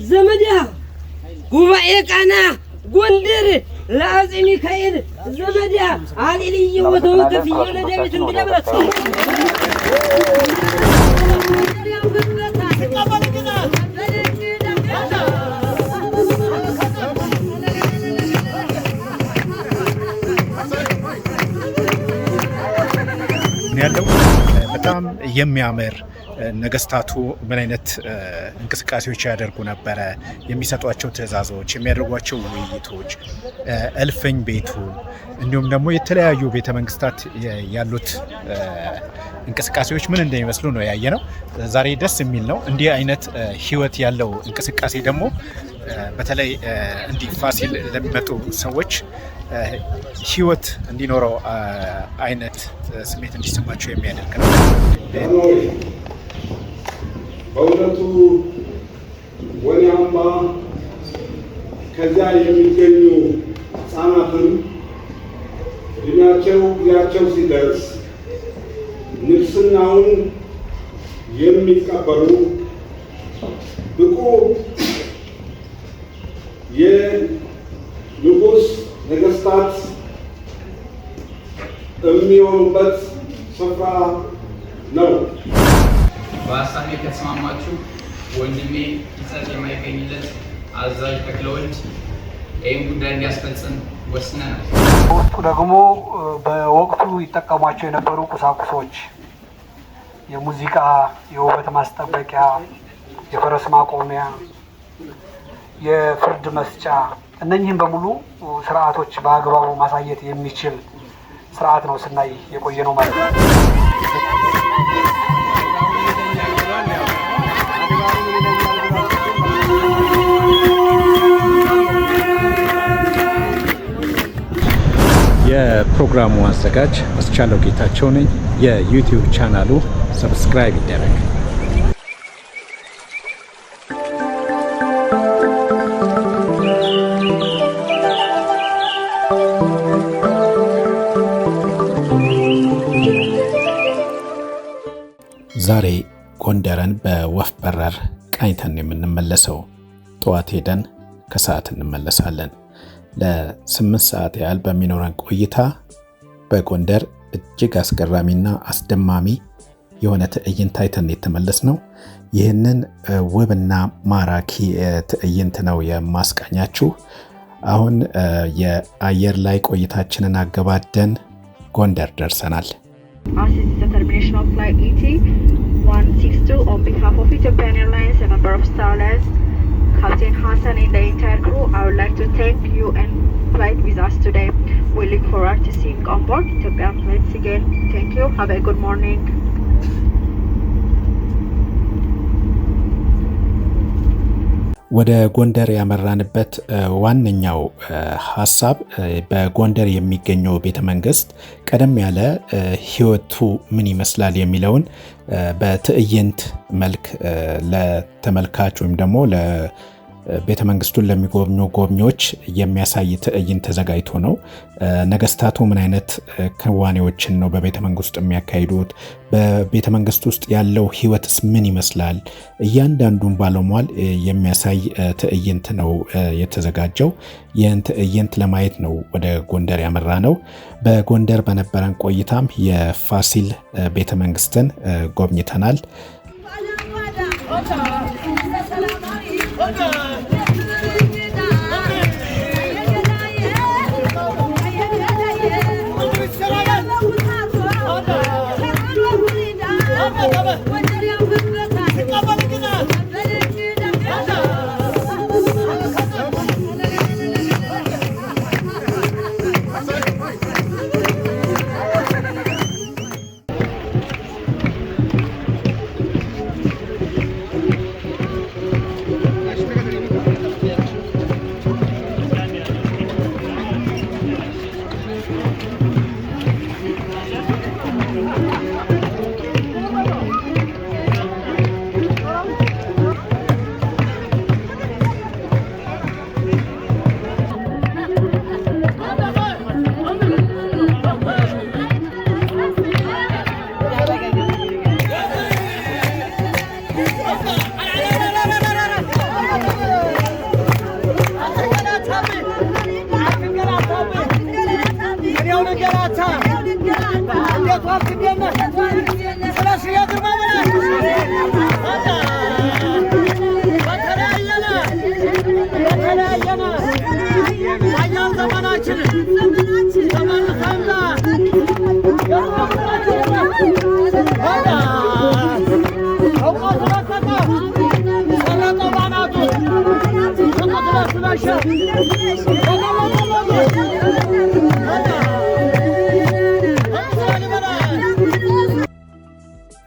ዘመዲያ ጉባኤ ቃና ጎንደር ለአፄ ሚካኤል ዘመዲያ አሊልዬ ወተወከፍ ለዳዊት እንደብረት ያለው በጣም የሚያምር ነገስታቱ ምን አይነት እንቅስቃሴዎች ያደርጉ ነበረ፣ የሚሰጧቸው ትዕዛዞች፣ የሚያደርጓቸው ውይይቶች፣ እልፍኝ ቤቱ እንዲሁም ደግሞ የተለያዩ ቤተ መንግስታት ያሉት እንቅስቃሴዎች ምን እንደሚመስሉ ነው ያየነው። ዛሬ ደስ የሚል ነው። እንዲህ አይነት ህይወት ያለው እንቅስቃሴ ደግሞ በተለይ እንዲህ ፋሲል ለሚመጡ ሰዎች ህይወት እንዲኖረው አይነት ስሜት እንዲሰማቸው የሚያደርግ ነው። በእውነቱ ወኔአምባ ከዚያ የሚገኙ ህፃናትን እድሜያቸው ጊዜያቸው ሲደርስ ንግስናውን የሚቀበሉ ብቁ የንጉሥ ነገስታት የሚሆኑበት ስፍራ ነው። በሀሳቤ ከተስማማችሁ ወንድሜ ይጸት የማይገኝለት አዛዥ ተክለወልድ ይህን ጉዳይ እንዲያስፈጽም ወስነናል። በውስጡ ደግሞ በወቅቱ ይጠቀሟቸው የነበሩ ቁሳቁሶች የሙዚቃ፣ የውበት ማስጠበቂያ፣ የፈረስ ማቆሚያ፣ የፍርድ መስጫ እነኚህም በሙሉ ስርዓቶች በአግባቡ ማሳየት የሚችል ስርዓት ነው ስናይ የቆየ ነው ማለት ነው። የፕሮግራሙ አዘጋጅ አስቻለው ጌታቸው ነኝ። የዩቲዩብ ቻናሉ ሰብስክራይብ ይደረግ። ዛሬ ጎንደርን በወፍ በረር ቃኝተን የምንመለሰው። ጠዋት ሄደን ከሰዓት እንመለሳለን። ለ8 ሰዓት ያህል በሚኖረን ቆይታ በጎንደር እጅግ አስገራሚና አስደማሚ የሆነ ትዕይንት አይተን የተመለስ ነው። ይህንን ውብና ማራኪ ትዕይንት ነው የማስቃኛችሁ። አሁን የአየር ላይ ቆይታችንን አገባደን ጎንደር ደርሰናል። Captain Hassan and the entire crew, I would like to thank you and flight with us today. We look forward to seeing on board Ethiopian flights again. Thank you. Have a good morning. ወደ ጎንደር ያመራንበት ዋነኛው ሐሳብ በጎንደር የሚገኘው ቤተመንግስት ቀደም ያለ ህይወቱ ምን ይመስላል የሚለውን በትዕይንት መልክ ለተመልካች ወይም ደግሞ ቤተመንግስቱን ለሚጎብኙ ጎብኚዎች የሚያሳይ ትዕይንት ተዘጋጅቶ ነው። ነገስታቱ ምን አይነት ክንዋኔዎችን ነው በቤተመንግስቱ የሚያካሂዱት፣ በቤተመንግስቱ ውስጥ ያለው ህይወትስ ምን ይመስላል፣ እያንዳንዱን ባለሟል የሚያሳይ ትዕይንት ነው የተዘጋጀው። ይህን ትዕይንት ለማየት ነው ወደ ጎንደር ያመራ ነው። በጎንደር በነበረን ቆይታም የፋሲል ቤተመንግስትን ጎብኝተናል።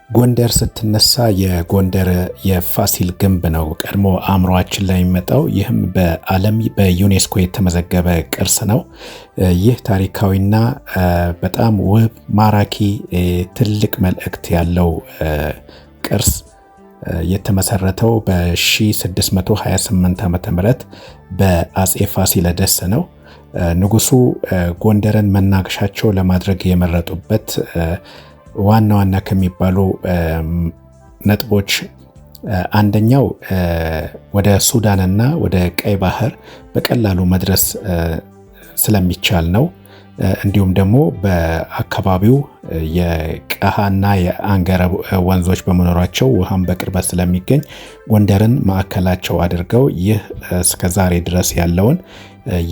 ጎንደር ስትነሳ የጎንደር የፋሲል ግንብ ነው ቀድሞ አእምሮአችን ላይ የሚመጣው። ይህም በዓለም በዩኔስኮ የተመዘገበ ቅርስ ነው። ይህ ታሪካዊና በጣም ውብ ማራኪ ትልቅ መልእክት ያለው ቅርስ የተመሰረተው በ1628 ዓ.ም በአጼ ፋሲለደስ ነው። ንጉሱ ጎንደርን መናገሻቸው ለማድረግ የመረጡበት ዋና ዋና ከሚባሉ ነጥቦች አንደኛው ወደ ሱዳንና ወደ ቀይ ባህር በቀላሉ መድረስ ስለሚቻል ነው። እንዲሁም ደግሞ በአካባቢው የቀሃና የአንገረብ ወንዞች በመኖራቸው ውሃም በቅርበት ስለሚገኝ ጎንደርን ማዕከላቸው አድርገው ይህ እስከዛሬ ድረስ ያለውን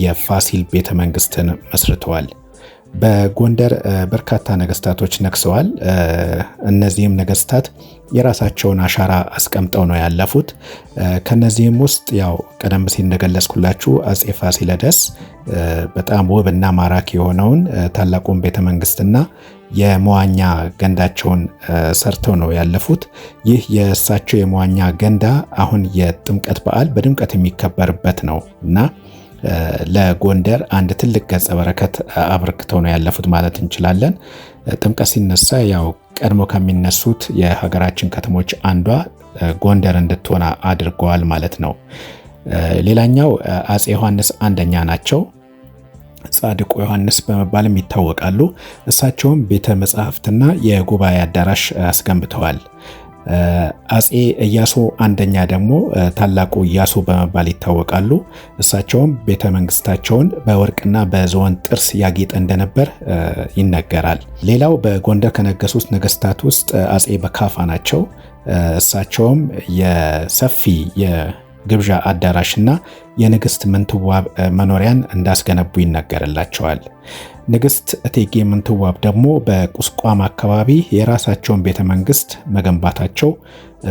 የፋሲል ቤተ መንግስትን መስርተዋል። በጎንደር በርካታ ነገስታቶች ነግሰዋል። እነዚህም ነገስታት የራሳቸውን አሻራ አስቀምጠው ነው ያለፉት። ከነዚህም ውስጥ ያው ቀደም ሲል እንደገለጽኩላችሁ አጼ ፋሲለደስ በጣም ውብና ማራኪ የሆነውን ታላቁን ቤተ መንግስትና የመዋኛ ገንዳቸውን ሰርተው ነው ያለፉት። ይህ የእሳቸው የመዋኛ ገንዳ አሁን የጥምቀት በዓል በድምቀት የሚከበርበት ነው እና ለጎንደር አንድ ትልቅ ገጸ በረከት አበርክተው ነው ያለፉት ማለት እንችላለን። ጥምቀት ሲነሳ ያው ቀድሞ ከሚነሱት የሀገራችን ከተሞች አንዷ ጎንደር እንድትሆን አድርገዋል ማለት ነው። ሌላኛው አጼ ዮሐንስ አንደኛ ናቸው። ጻድቁ ዮሐንስ በመባልም ይታወቃሉ። እሳቸውም ቤተ መጻሕፍትና የጉባኤ አዳራሽ አስገንብተዋል። አጼ ኢያሱ አንደኛ ደግሞ ታላቁ ኢያሱ በመባል ይታወቃሉ። እሳቸውም ቤተ መንግስታቸውን በወርቅና በዝሆን ጥርስ ያጌጠ እንደነበር ይነገራል። ሌላው በጎንደር ከነገሱት ነገስታት ውስጥ አጼ በካፋ ናቸው። እሳቸውም የሰፊ የግብዣ አዳራሽና የንግስት ምንትዋብ መኖሪያን እንዳስገነቡ ይነገርላቸዋል። ንግስት እቴጌ ምንትዋብ ደግሞ በቁስቋም አካባቢ የራሳቸውን ቤተ መንግስት መገንባታቸው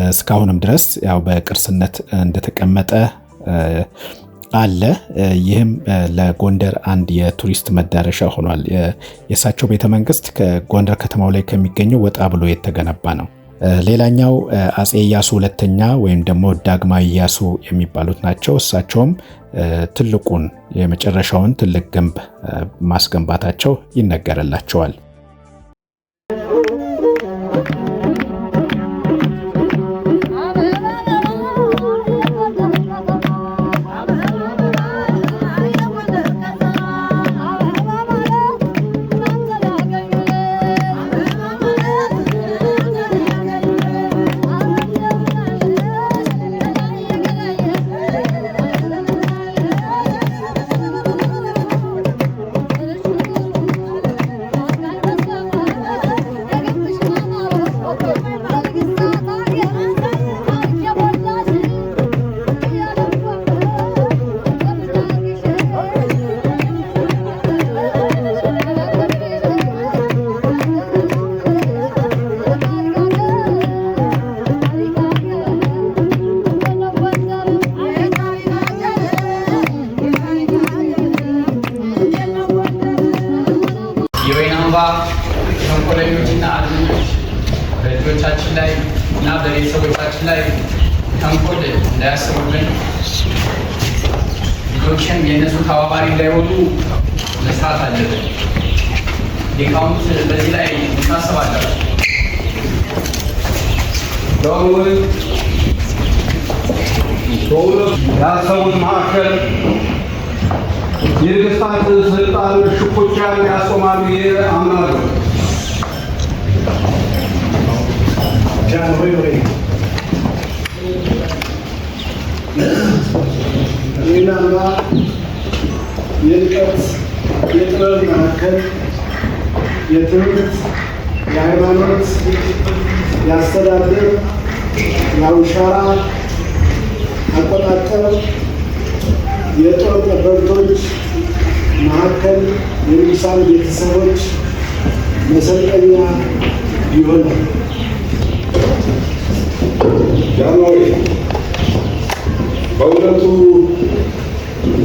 እስካሁንም ድረስ ያው በቅርስነት እንደተቀመጠ አለ። ይህም ለጎንደር አንድ የቱሪስት መዳረሻ ሆኗል። የእሳቸው ቤተ መንግስት ከጎንደር ከተማው ላይ ከሚገኘው ወጣ ብሎ የተገነባ ነው። ሌላኛው አጼ ኢያሱ ሁለተኛ ወይም ደግሞ ዳግማዊ ኢያሱ የሚባሉት ናቸው። እሳቸውም ትልቁን የመጨረሻውን ትልቅ ግንብ ማስገንባታቸው ይነገርላቸዋል። ተንኮለኞችና አድመኞች በልጆቻችን ላይ እና በቤተሰቦቻችን ላይ ተንኮል እንዳያስቡብን ልጆችን የእነሱ ተባባሪ እንዳይሆኑ መስራት አለብን። ሊቃውንት በዚህ ላይ እንታስባለን። በእውነት ያሰቡት መካከል የነገስታት ስልጣን ሽኩቻን ያስቆማሉ አምናለሁ። ምናልባት የእውቀት የጥበብ መካከል የትምህርት፣ የሃይማኖት፣ የአስተዳደር፣ የአውሻራ አቆጣጠር፣ የጦር ጠበብቶች ማዕከል፣ የንጉሳን ቤተሰቦች መሰልጠኛ ይሆናል። ጃንሆይ በእውነቱ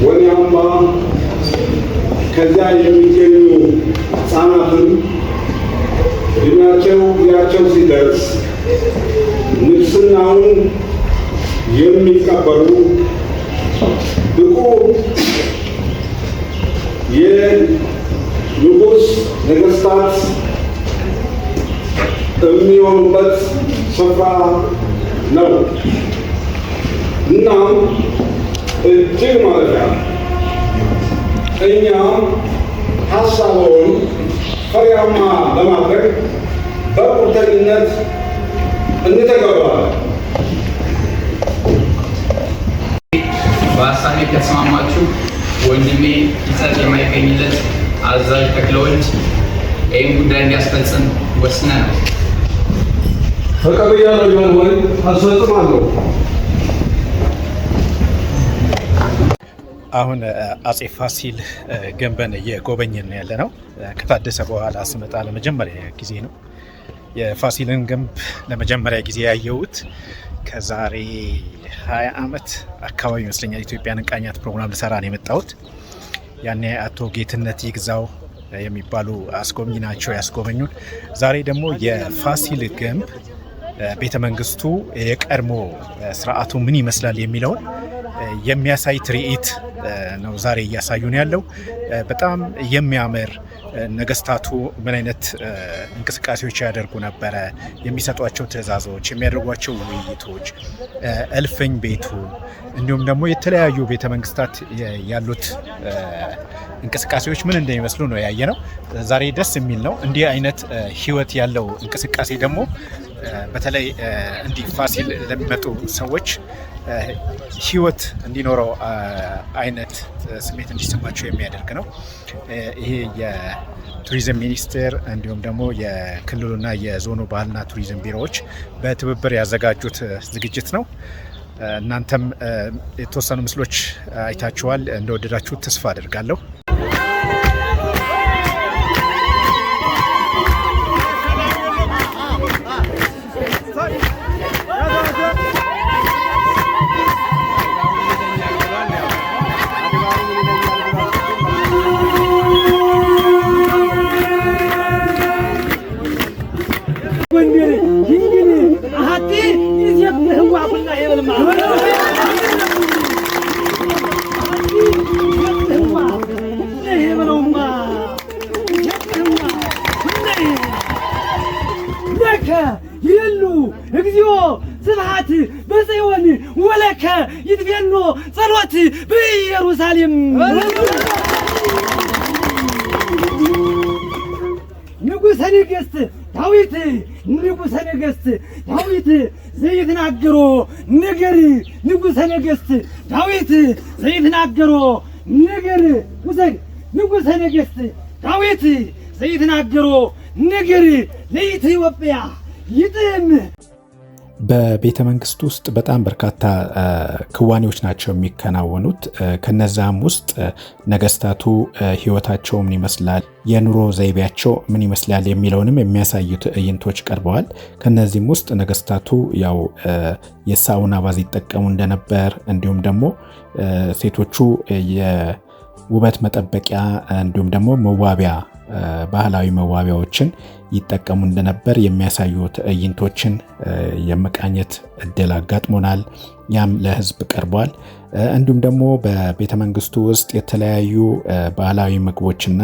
ወኔአምባ ከዚያ የሚገኙ ሕፃናትን ጊዜያቸው ሲደርስ ንግስናውን የሚቀበሉ ብቁ የንጉሥ ነገሥታት የሚሆኑበት ስፍራ ነው። እናም እጅግ ማለፊያ እኛ ሀሳቡን ፍሬያማ ለማድረግ በቁርጠኝነት እንተገብራለን። በሀሳቤ ከተስማማችሁ ወንድሜ ይጸጥ የማይገኝለት አዛዥ ተክለወልድ ይህን ጉዳይ እንዲያስፈጽም ወስነናል። ተቀብያለሁ ጃንሆይ፣ አስፈጽማለሁ። አሁን አጼ ፋሲል ግንብን እየጎበኘን ያለ ነው። ከታደሰ በኋላ ስመጣ ለመጀመሪያ ጊዜ ነው። የፋሲልን ግንብ ለመጀመሪያ ጊዜ ያየሁት ከዛሬ 20 ዓመት አካባቢ ይመስለኛል። ኢትዮጵያን እንቃኛት ፕሮግራም ልሰራ ነው የመጣሁት። ያኔ አቶ ጌትነት ይግዛው የሚባሉ አስጎብኚ ናቸው ያስጎበኙን። ዛሬ ደግሞ የፋሲል ግንብ ቤተ መንግስቱ የቀድሞ ስርዓቱ ምን ይመስላል የሚለውን የሚያሳይ ትርኢት ነው ዛሬ እያሳዩን ያለው። በጣም የሚያምር ነገስታቱ ምን አይነት እንቅስቃሴዎች ያደርጉ ነበረ፣ የሚሰጧቸው ትዕዛዞች፣ የሚያደርጓቸው ውይይቶች፣ እልፍኝ ቤቱ እንዲሁም ደግሞ የተለያዩ ቤተ መንግስታት ያሉት እንቅስቃሴዎች ምን እንደሚመስሉ ነው ያየ ነው። ዛሬ ደስ የሚል ነው። እንዲህ አይነት ህይወት ያለው እንቅስቃሴ ደግሞ በተለይ እንዲህ ፋሲል ለሚመጡ ሰዎች ህይወት እንዲኖረው አይነት ስሜት እንዲሰማቸው የሚያደርግ ነው። ይሄ የቱሪዝም ሚኒስቴር እንዲሁም ደግሞ የክልሉና የዞኑ ባህልና ቱሪዝም ቢሮዎች በትብብር ያዘጋጁት ዝግጅት ነው። እናንተም የተወሰኑ ምስሎች አይታችኋል። እንደወደዳችሁ ተስፋ አደርጋለሁ። ይሉ እግዚኦ ስብሐት በጽዮን ወለከ ይትቤኖ ጸሎት በኢየሩሳሌም። ንጉሠ ነገሥት ዳዊት ዘይትናገሮ ነገር ንጉሠ ነገሥት ዳዊት ዘይትናገሮ ነገር ንጉሠ ነገሥት ዳዊት ዘይትናገሮ ነገር ለኢትዮጵያ ይጥም። በቤተ መንግስት ውስጥ በጣም በርካታ ክዋኔዎች ናቸው የሚከናወኑት። ከነዛም ውስጥ ነገስታቱ ህይወታቸው ምን ይመስላል፣ የኑሮ ዘይቤያቸው ምን ይመስላል የሚለውንም የሚያሳዩ ትዕይንቶች ቀርበዋል። ከነዚህም ውስጥ ነገስታቱ ያው የሳውና ባዝ ይጠቀሙ እንደነበር፣ እንዲሁም ደግሞ ሴቶቹ የውበት መጠበቂያ እንዲሁም ደግሞ መዋቢያ ባህላዊ መዋቢያዎችን ይጠቀሙ እንደነበር የሚያሳዩ ትዕይንቶችን የመቃኘት እድል አጋጥሞናል። ያም ለህዝብ ቀርቧል። እንዲሁም ደግሞ በቤተ መንግስቱ ውስጥ የተለያዩ ባህላዊ ምግቦችና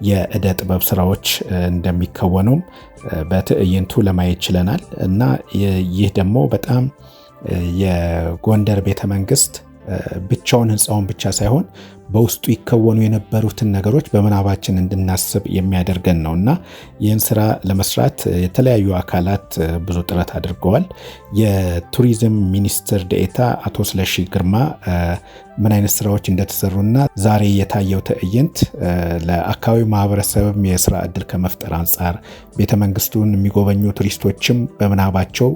የእደ ጥበብ ስራዎች እንደሚከወኑም በትዕይንቱ ለማየት ችለናል እና ይህ ደግሞ በጣም የጎንደር ቤተ መንግስት ብቻውን ህንፃውን ብቻ ሳይሆን በውስጡ ይከወኑ የነበሩትን ነገሮች በመናባችን እንድናስብ የሚያደርገን ነውና ይህን ስራ ለመስራት የተለያዩ አካላት ብዙ ጥረት አድርገዋል። የቱሪዝም ሚኒስትር ዴኤታ አቶ ስለሺ ግርማ ምን አይነት ስራዎች እንደተሰሩና ዛሬ የታየው ትዕይንት ለአካባቢው ማህበረሰብም የስራ እድል ከመፍጠር አንጻር ቤተመንግስቱን የሚጎበኙ ቱሪስቶችም በምናባቸው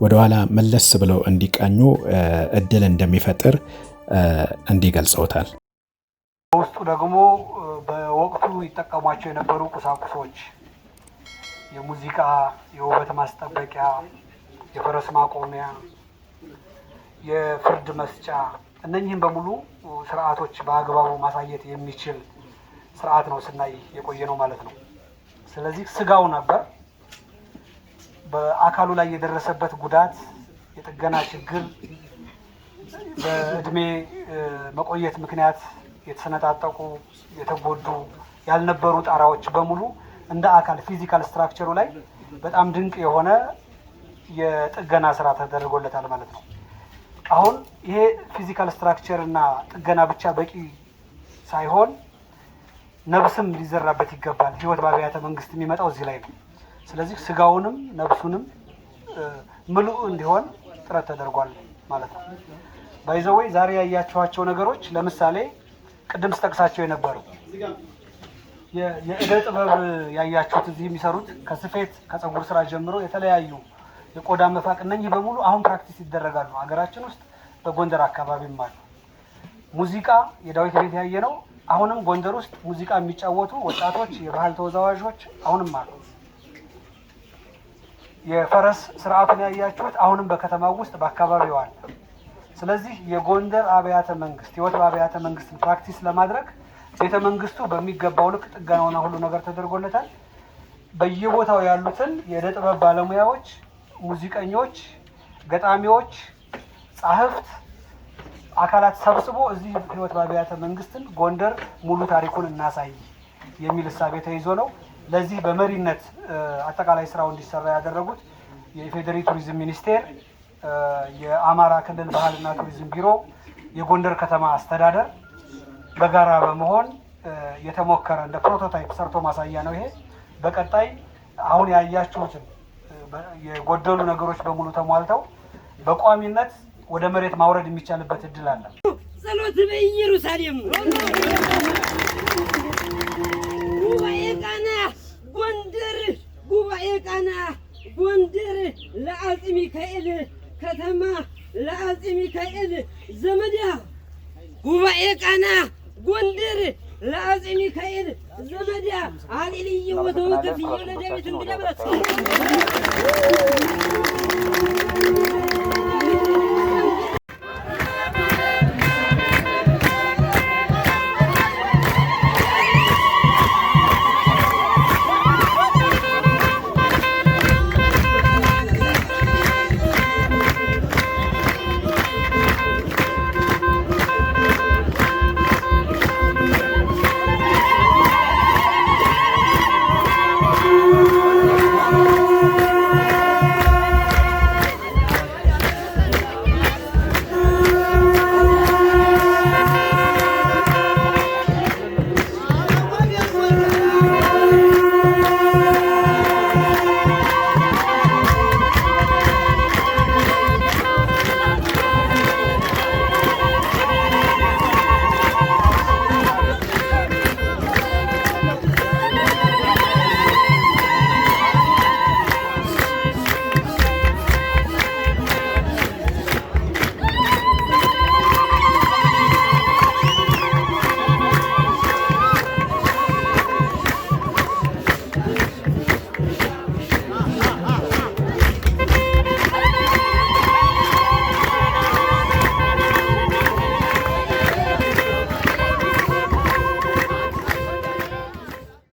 ወደኋላ መለስ ብለው እንዲቃኙ እድል እንደሚፈጥር እንዲገልጸውታል። በውስጡ ደግሞ በወቅቱ ይጠቀሟቸው የነበሩ ቁሳቁሶች የሙዚቃ፣ የውበት ማስጠበቂያ፣ የፈረስ ማቆሚያ፣ የፍርድ መስጫ እነኚህን በሙሉ ስርዓቶች በአግባቡ ማሳየት የሚችል ስርዓት ነው ስናይ የቆየ ነው ማለት ነው። ስለዚህ ስጋው ነበር በአካሉ ላይ የደረሰበት ጉዳት፣ የጥገና ችግር፣ በእድሜ መቆየት ምክንያት የተሰነጣጠቁ የተጎዱ ያልነበሩ ጣራዎች በሙሉ እንደ አካል ፊዚካል ስትራክቸሩ ላይ በጣም ድንቅ የሆነ የጥገና ስራ ተደርጎለታል ማለት ነው። አሁን ይሄ ፊዚካል ስትራክቸር እና ጥገና ብቻ በቂ ሳይሆን ነብስም ሊዘራበት ይገባል። ህይወት በአብያተ መንግስት የሚመጣው እዚህ ላይ ነው። ስለዚህ ስጋውንም ነብሱንም ምሉእ እንዲሆን ጥረት ተደርጓል ማለት ነው። ባይዘወይ ዛሬ ያያችኋቸው ነገሮች ለምሳሌ ቅድም ስጠቅሳቸው የነበሩ የእደ ጥበብ ያያችሁት እዚህ የሚሰሩት ከስፌት ከፀጉር ስራ ጀምሮ የተለያዩ የቆዳ መፋቅ እነኚህ በሙሉ አሁን ፕራክቲስ ይደረጋሉ ሀገራችን ውስጥ በጎንደር አካባቢም አሉ። ሙዚቃ የዳዊት ቤት ያየ ነው። አሁንም ጎንደር ውስጥ ሙዚቃ የሚጫወቱ ወጣቶች የባህል ተወዛዋዦች አሁንም አሉ። የፈረስ ስርዓቱን ያያችሁት አሁንም በከተማው ውስጥ በአካባቢው አለ። ስለዚህ የጎንደር አብያተ መንግስት ህይወት በአብያተ መንግስትን ፕራክቲስ ለማድረግ ቤተ መንግስቱ በሚገባው ልክ ጥገናውና ሁሉ ነገር ተደርጎለታል። በየቦታው ያሉትን የእደ ጥበብ ባለሙያዎች፣ ሙዚቀኞች፣ ገጣሚዎች፣ ጸሐፍት አካላት ሰብስቦ እዚህ ህይወት በአብያተ መንግስትን ጎንደር ሙሉ ታሪኩን እናሳይ የሚል እሳቤ ተይዞ ነው። ለዚህ በመሪነት አጠቃላይ ስራው እንዲሰራ ያደረጉት የኢፌዴሪ ቱሪዝም ሚኒስቴር፣ የአማራ ክልል ባህልና ቱሪዝም ቢሮ፣ የጎንደር ከተማ አስተዳደር በጋራ በመሆን የተሞከረ እንደ ፕሮቶታይፕ ሰርቶ ማሳያ ነው። ይሄ በቀጣይ አሁን ያያችሁትን የጎደሉ ነገሮች በሙሉ ተሟልተው በቋሚነት ወደ መሬት ማውረድ የሚቻልበት እድል አለ። ጸሎት በኢየሩሳሌም ጉባኤ ቃና ጎንደር፣ ጉባኤ ቃና ጎንደር ለአፄ ሚካኤል ከተማ ለአፄ ሚካኤል ዘመዳ ጉባኤ ቃና ጎንደር ለአፄ ሚካኤል ዘመዳ አሊልይ ወተወከፍ ለዳዊት እንግዳ ብረት